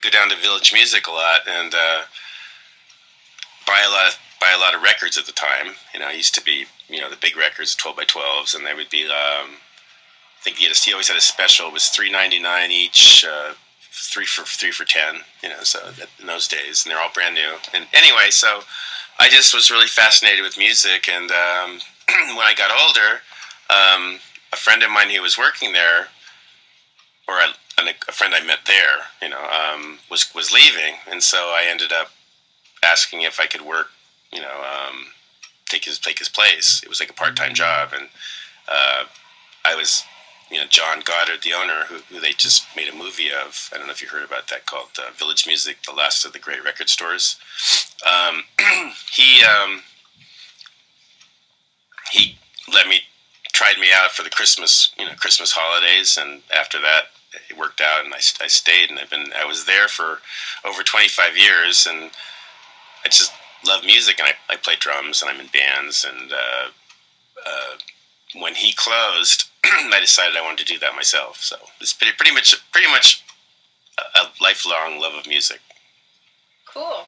go down to Village Music a lot and buy a lot of records at the time. You know, it used to be, you know, the big records, 12 by 12s, and they would be. I think he always had a special. It was $3.99 each, three for 10. You know, so in those days, and they're all brand new. And anyway, so I just was really fascinated with music, and when I got older, a friend of mine who was working there, or a friend I met there, you know, was leaving, and so I ended up asking if I could work, you know, take his place. It was like a part-time job, and I was, you know, John Goddard, the owner, who they just made a movie of. I don't know if you heard about that, called Village Music: The Last of the Great Record Stores. He tried me out for the Christmas holidays, and after that it worked out, and I stayed, and I was there for over 25 years, and I just love music, and I play drums, and I'm in bands, and when he closed, I decided I wanted to do that myself. So it's pretty much a lifelong love of music. Cool.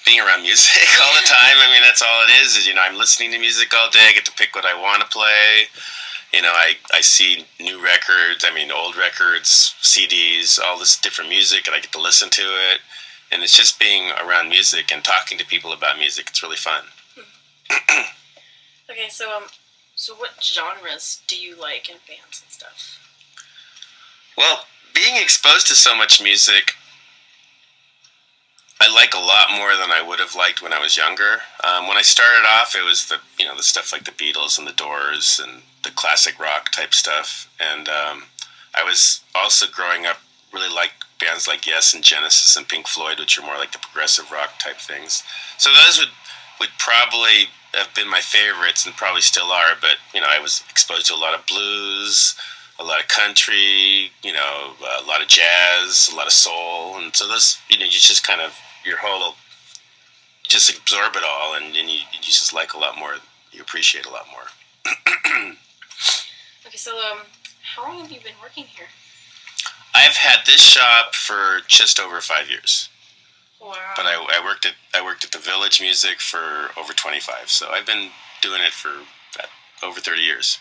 Being around music all the time. I mean, that's all it is, you know, I'm listening to music all day. I get to pick what I want to play. You know, I see new records, I mean, old records, CDs, all this different music, and I get to listen to it. And it's just being around music and talking to people about music. It's really fun. Okay, so what genres do you like in bands and stuff? Well, being exposed to so much music, I like a lot more than I would have liked when I was younger. When I started off, it was the stuff like the Beatles and the Doors and the classic rock type stuff. And I was also growing up really like bands like Yes and Genesis and Pink Floyd, which are more like the progressive rock type things. So those would probably have been my favorites, and probably still are. But you know, I was exposed to a lot of blues, a lot of country, you know, a lot of jazz, a lot of soul, and so those, you know, you just kind of your whole just absorb it all, and you just like a lot more. You appreciate a lot more. Okay, so how long have you been working here? I've had this shop for just over 5 years. Wow. But I worked at the Village Music for over 25, so I've been doing it for over 30 years.